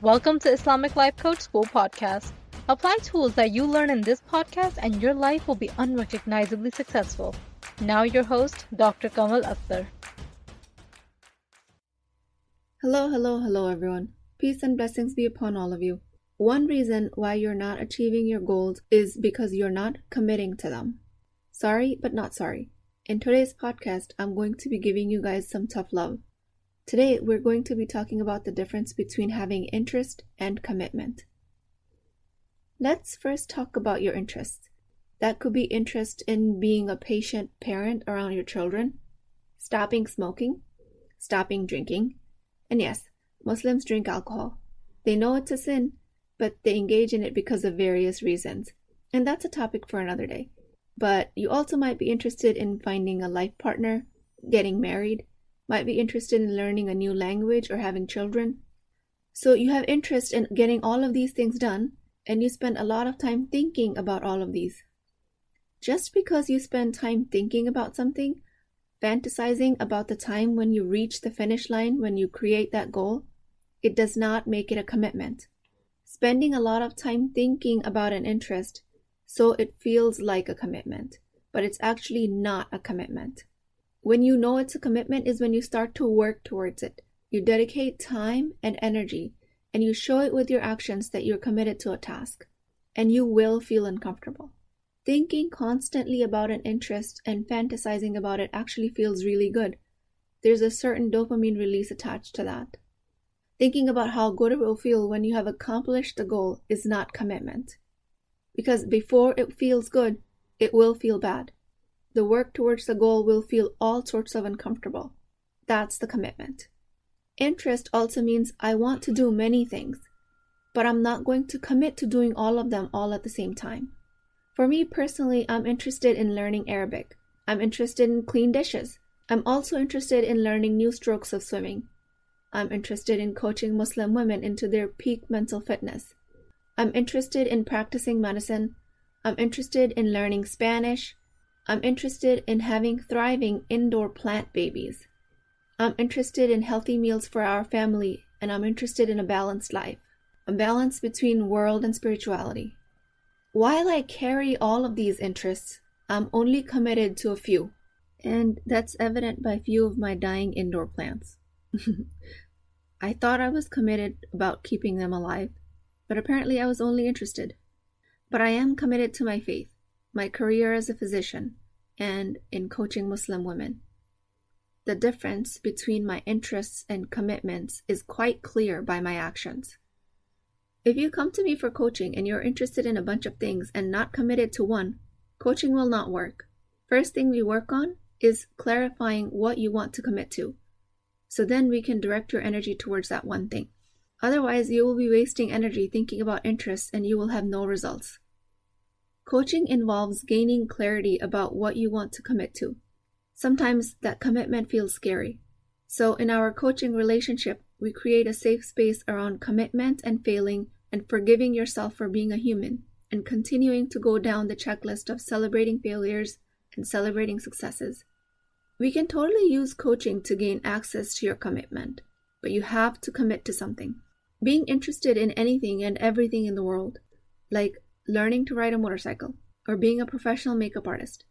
Welcome to Islamic Life Coach School Podcast. Apply tools that you learn in this podcast and your life will be unrecognizably successful. Now your host, Dr. Kamal Akhtar. Hello everyone. Peace and blessings be upon all of you. One reason why you're not achieving your goals is because you're not committing to them. Sorry, but not sorry. In today's podcast, I'm going to be giving you guys some tough love. Today, we're going to be talking about the difference between having interest and commitment. Let's first talk about your interests. That could be interest in being a patient parent around your children, stopping smoking, stopping drinking, and yes, Muslims drink alcohol. They know it's a sin, but they engage in it because of various reasons. And that's a topic for another day. But you also might be interested in finding a life partner, getting married, might be interested in learning a new language or having children. So you have interest in getting all of these things done, and you spend a lot of time thinking about all of these. Just because you spend time thinking about something, fantasizing about the time when you reach the finish line, when you create that goal, it does not make it a commitment. Spending a lot of time thinking about an interest, so it feels like a commitment, but it's actually not a commitment. When you know it's a commitment is when you start to work towards it. You dedicate time and energy, and you show it with your actions that you're committed to a task, and you will feel uncomfortable. Thinking constantly about an interest and fantasizing about it actually feels really good. There's a certain dopamine release attached to that. Thinking about how good it will feel when you have accomplished the goal is not commitment. Because before it feels good, it will feel bad. The work towards the goal will feel all sorts of uncomfortable. That's the commitment. Interest also means I want to do many things, but I'm not going to commit to doing all of them all at the same time. For me personally, I'm interested in learning Arabic. I'm interested in clean dishes. I'm also interested in learning new strokes of swimming. I'm interested in coaching Muslim women into their peak mental fitness. I'm interested in practicing medicine. I'm interested in learning Spanish. I'm interested in having thriving indoor plant babies. I'm interested in healthy meals for our family, and I'm interested in a balanced life, a balance between world and spirituality. While I carry all of these interests, I'm only committed to a few, and that's evident by few of my dying indoor plants. I thought I was committed about keeping them alive, but apparently I was only interested. But I am committed to my faith, my career as a physician, and in coaching Muslim women. The difference between my interests and commitments is quite clear by my actions. If you come to me for coaching and you're interested in a bunch of things and not committed to one, coaching will not work. First thing we work on is clarifying what you want to commit to. So then we can direct your energy towards that one thing. Otherwise, you will be wasting energy thinking about interests and you will have no results. Coaching involves gaining clarity about what you want to commit to. Sometimes that commitment feels scary. So in our coaching relationship, we create a safe space around commitment and failing and forgiving yourself for being a human and continuing to go down the checklist of celebrating failures and celebrating successes. We can totally use coaching to gain access to your commitment, but you have to commit to something. Being interested in anything and everything in the world, like learning to ride a motorcycle, or being a professional makeup artist,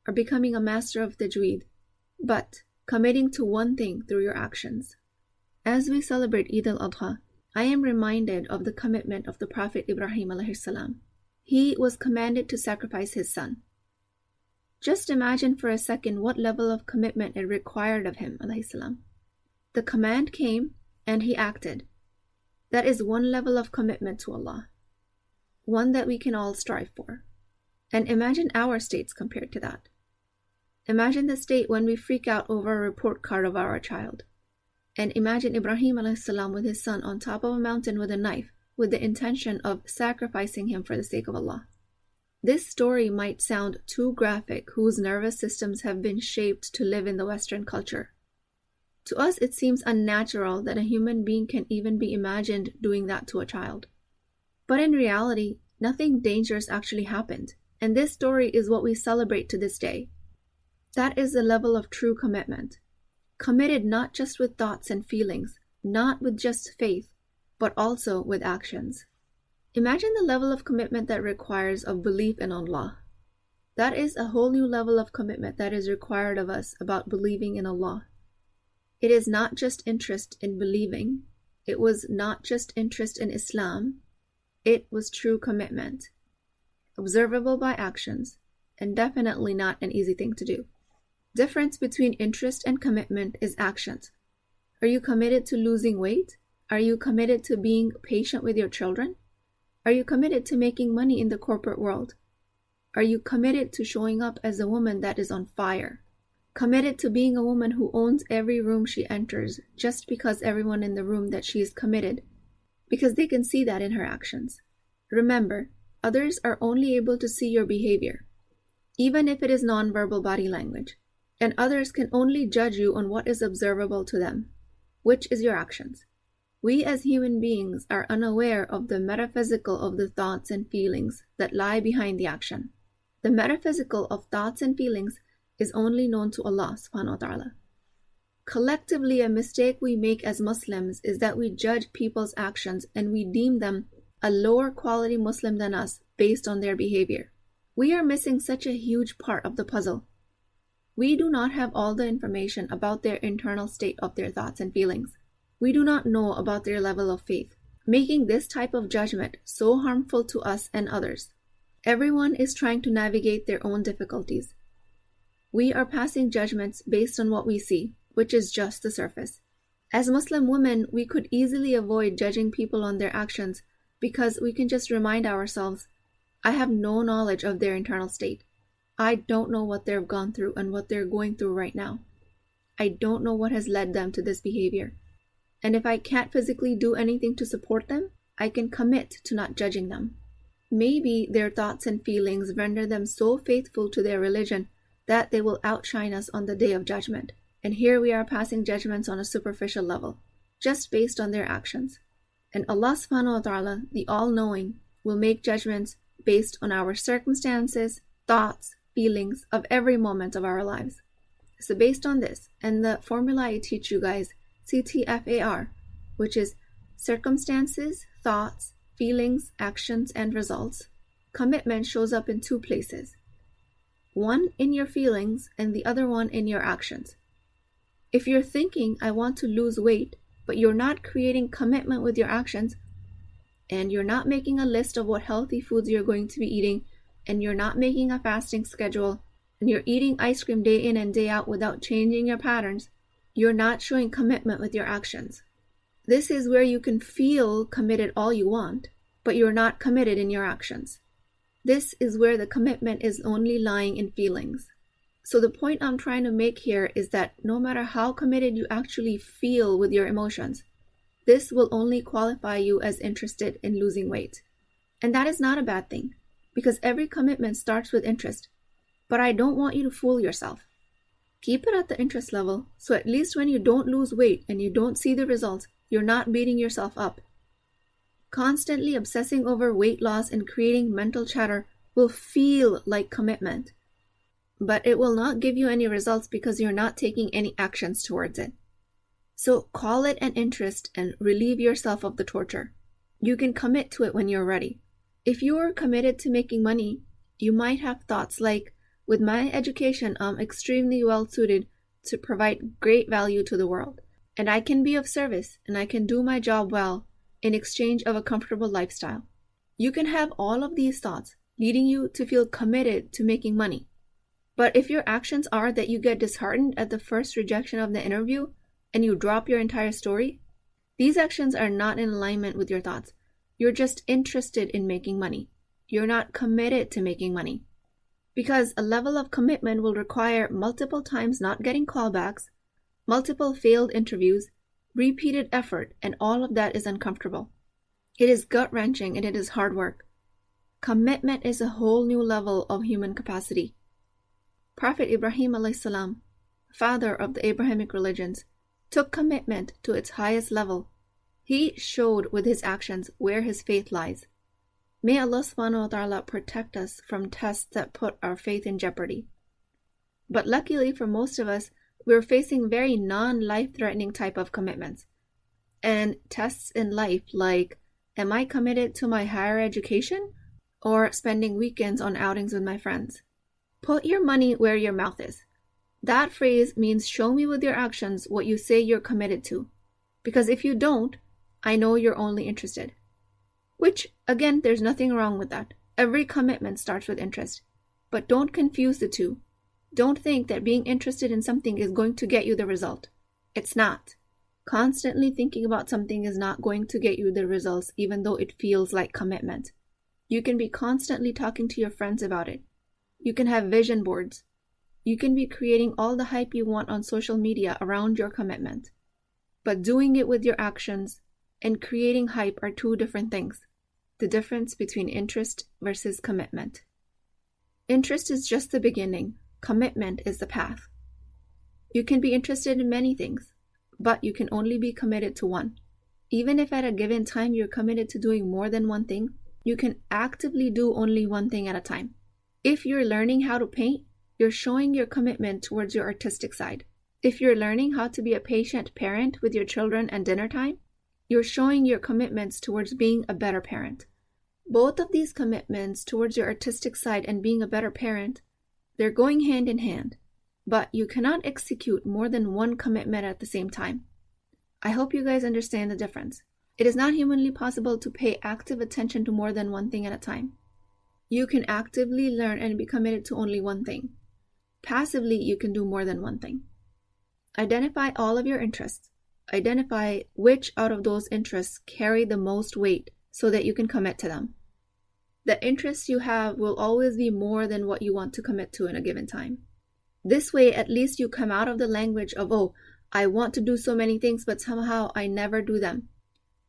or becoming a master of tajweed, but committing to one thing through your actions. As we celebrate Eid al-Adha, I am reminded of the commitment of the Prophet Ibrahim alayhi salam. He was commanded to sacrifice his son. Just imagine for a second what level of commitment it required of him alayhi salam. The command came and he acted. That is one level of commitment to Allah, one that we can all strive for. And imagine our states compared to that. Imagine the state when we freak out over a report card of our child. And imagine Ibrahim alayhi salam with his son on top of a mountain with a knife, with the intention of sacrificing him for the sake of Allah. This story might sound too graphic, whose nervous systems have been shaped to live in the Western culture. To us, it seems unnatural that a human being can even be imagined doing that to a child. But in reality, nothing dangerous actually happened, and this story is what we celebrate to this day. That is the level of true commitment. Committed not just with thoughts and feelings, not with just faith, but also with actions. Imagine the level of commitment that requires of belief in Allah. That is a whole new level of commitment that is required of us about believing in Allah. It is not just interest in believing. It was not just interest in Islam. It was true commitment, observable by actions, and definitely not an easy thing to do. Difference between interest and commitment is actions. Are you committed to losing weight? Are you committed to being patient with your children? Are you committed to making money in the corporate world? Are you committed to showing up as a woman that is on fire? Committed to being a woman who owns every room she enters just because everyone in the room that she is committed, because they can see that in her actions. Remember, others are only able to see your behavior, even if it is nonverbal body language, and others can only judge you on what is observable to them, which is your actions. We as human beings are unaware of the metaphysical of the thoughts and feelings that lie behind the action. The metaphysical of thoughts and feelings is only known to Allah subhanahu wa ta'ala. Collectively, a mistake we make as Muslims is that we judge people's actions and we deem them a lower quality Muslim than us based on their behavior. We are missing such a huge part of the puzzle. We do not have all the information about their internal state of their thoughts and feelings. We do not know about their level of faith, making this type of judgment so harmful to us and others. Everyone is trying to navigate their own difficulties. We are passing judgments based on what we see, which is just the surface. As Muslim women, we could easily avoid judging people on their actions because we can just remind ourselves, I have no knowledge of their internal state. I don't know what they've gone through and what they're going through right now. I don't know what has led them to this behavior. And if I can't physically do anything to support them, I can commit to not judging them. Maybe their thoughts and feelings render them so faithful to their religion that they will outshine us on the day of judgment. And here we are passing judgments on a superficial level, just based on their actions. And Allah subhanahu wa ta'ala, the all-knowing, will make judgments based on our circumstances, thoughts, feelings of every moment of our lives. So based on this, and the formula I teach you guys, CTFAR, which is circumstances, thoughts, feelings, actions, and results, commitment shows up in two places. One in your feelings and the other one in your actions. If you're thinking, I want to lose weight, but you're not creating commitment with your actions, and you're not making a list of what healthy foods you're going to be eating, and you're not making a fasting schedule, and you're eating ice cream day in and day out without changing your patterns, you're not showing commitment with your actions. This is where you can feel committed all you want, but you're not committed in your actions. This is where the commitment is only lying in feelings. So the point I'm trying to make here is that no matter how committed you actually feel with your emotions, this will only qualify you as interested in losing weight. And that is not a bad thing, because every commitment starts with interest. But I don't want you to fool yourself. Keep it at the interest level, so at least when you don't lose weight and you don't see the results, you're not beating yourself up. Constantly obsessing over weight loss and creating mental chatter will feel like commitment, but it will not give you any results because you're not taking any actions towards it. So call it an interest and relieve yourself of the torture. You can commit to it when you're ready. If you are committed to making money, you might have thoughts like, with my education, I'm extremely well suited to provide great value to the world, and I can be of service and I can do my job well in exchange of a comfortable lifestyle. You can have all of these thoughts leading you to feel committed to making money. But if your actions are that you get disheartened at the first rejection of the interview and you drop your entire story, these actions are not in alignment with your thoughts. You're just interested in making money. You're not committed to making money. Because a level of commitment will require multiple times not getting callbacks, multiple failed interviews, repeated effort, and all of that is uncomfortable. It is gut-wrenching and it is hard work. Commitment is a whole new level of human capacity. Prophet Ibrahim a.s., father of the Abrahamic religions, took commitment to its highest level. He showed with his actions where his faith lies. May Allah subhanahu wa ta'ala protect us from tests that put our faith in jeopardy. But luckily for most of us, we're facing very non-life-threatening type of commitments. and tests in life like, am I committed to my higher education or spending weekends on outings with my friends? Put your money where your mouth is. That phrase means show me with your actions what you say you're committed to. Because if you don't, I know you're only interested. Which, again, there's nothing wrong with that. Every commitment starts with interest. But don't confuse the two. Don't think that being interested in something is going to get you the result. It's not. Constantly thinking about something is not going to get you the results, even though it feels like commitment. You can be constantly talking to your friends about it. You can have vision boards. You can be creating all the hype you want on social media around your commitment. But doing it with your actions and creating hype are two different things. The difference between interest versus commitment. Interest is just the beginning. Commitment is the path. You can be interested in many things, but you can only be committed to one. Even if at a given time you're committed to doing more than one thing, you can actively do only one thing at a time. If you're learning how to paint, you're showing your commitment towards your artistic side. If you're learning how to be a patient parent with your children and dinner time, you're showing your commitments towards being a better parent. Both of these commitments towards your artistic side and being a better parent, they're going hand in hand, but you cannot execute more than one commitment at the same time. I hope you guys understand the difference. It is not humanly possible to pay active attention to more than one thing at a time. You can actively learn and be committed to only one thing. Passively, you can do more than one thing. Identify all of your interests. Identify which out of those interests carry the most weight so that you can commit to them. The interests you have will always be more than what you want to commit to in a given time. This way, at least you come out of the language of, oh, I want to do so many things, but somehow I never do them.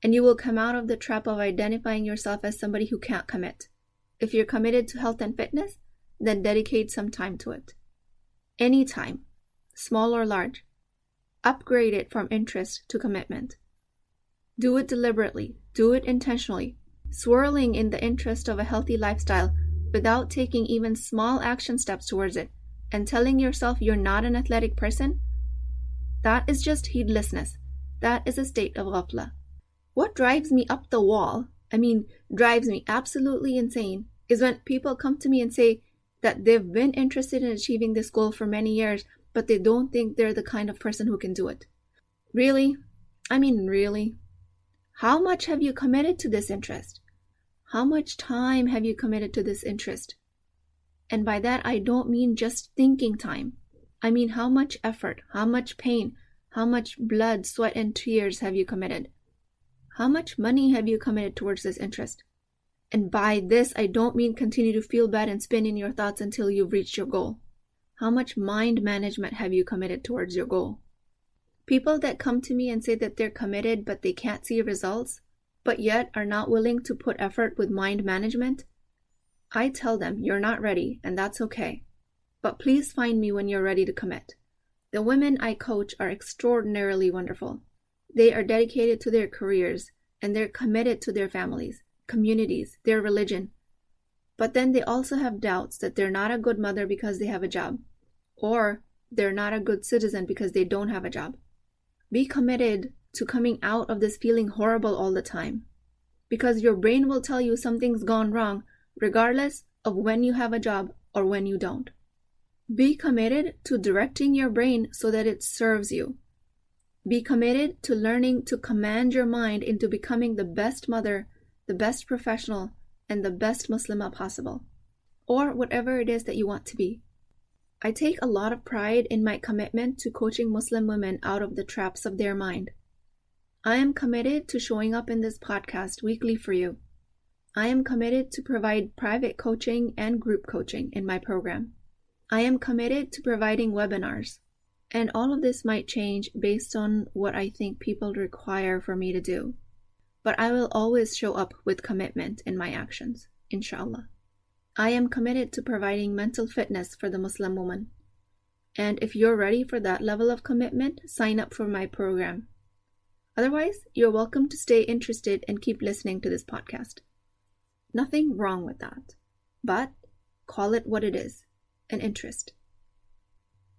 And you will come out of the trap of identifying yourself as somebody who can't commit. If you're committed to health and fitness, then dedicate some time to it. Any time, small or large. Upgrade it from interest to commitment. Do it deliberately. Do it intentionally. Swirling in the interest of a healthy lifestyle without taking even small action steps towards it and telling yourself you're not an athletic person, that is just heedlessness. That is a state of ghafla. What drives me up the wall, drives me absolutely insane, is when people come to me and say that they've been interested in achieving this goal for many years, but they don't think they're the kind of person who can do it. Really? Really? How much have you committed to this interest? How much time have you committed to this interest? And by that, I don't mean just thinking time. I mean how much effort, how much pain, how much blood, sweat, and tears have you committed? How much money have you committed towards this interest? And by this, I don't mean continue to feel bad and spin in your thoughts until you've reached your goal. How much mind management have you committed towards your goal? People that come to me and say that they're committed but they can't see results, but yet are not willing to put effort with mind management, I tell them you're not ready, and that's okay. But please find me when you're ready to commit. The women I coach are extraordinarily wonderful. They are dedicated to their careers, and they're committed to their families, communities, their religion. But then they also have doubts that they're not a good mother because they have a job, or they're not a good citizen because they don't have a job. Be committed to coming out of this feeling horrible all the time, because your brain will tell you something's gone wrong regardless of when you have a job or when you don't. Be committed to directing your brain so that it serves you. Be committed to learning to command your mind into becoming the best mother, the best professional, and the best Muslimah possible, or whatever it is that you want to be. I take a lot of pride in my commitment to coaching Muslim women out of the traps of their mind. I am committed to showing up in this podcast weekly for you. I am committed to provide private coaching and group coaching in my program. I am committed to providing webinars. And all of this might change based on what I think people require for me to do. But I will always show up with commitment in my actions, inshallah. I am committed to providing mental fitness for the Muslim woman. And if you're ready for that level of commitment, sign up for my program. Otherwise, you're welcome to stay interested and keep listening to this podcast. Nothing wrong with that. But call it what it is, an interest.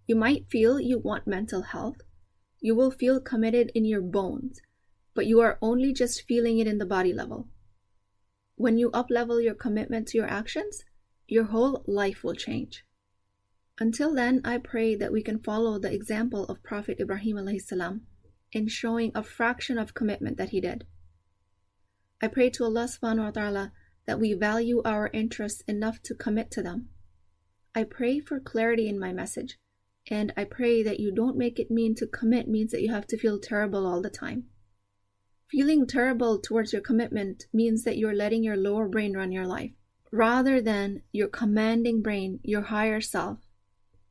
You might feel you want mental health. You will feel committed in your bones. but you are only just feeling it in the body level. When you up-level your commitment to your actions, your whole life will change. Until then, I pray that we can follow the example of Prophet Ibrahim alayhi salam in showing a fraction of commitment that he did. I pray to Allah subhanahu wa ta'ala that we value our interests enough to commit to them. I pray for clarity in my message, and I pray that you don't make it mean to commit means that you have to feel terrible all the time. Feeling terrible towards your commitment means that you're letting your lower brain run your life, rather than your commanding brain, your higher self.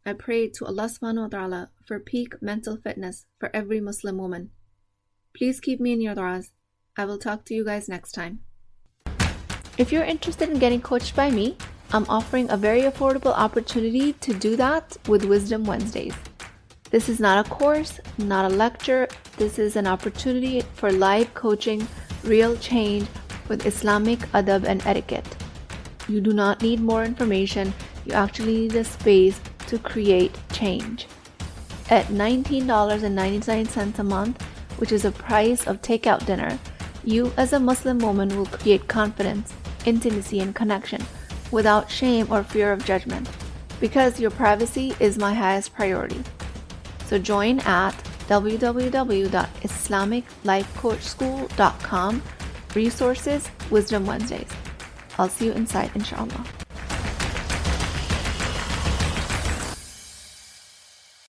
I pray to Allah subhanahu wa ta'ala for peak mental fitness for every Muslim woman. Please keep me in your du'as. I will talk to you guys next time. If you're interested in getting coached by me, I'm offering a very affordable opportunity to do that with Wisdom Wednesdays. This is not a course, not a lecture. This is an opportunity for live coaching, real change with Islamic adab and etiquette. You do not need more information. You actually need a space to create change. At $19.99 a month, which is the price of takeout dinner, you as a Muslim woman will create confidence, intimacy, and connection without shame or fear of judgment, because your privacy is my highest priority. So join at www.islamiclifecoachschool.com, resources, Wisdom Wednesdays. I'll see you inside, inshallah.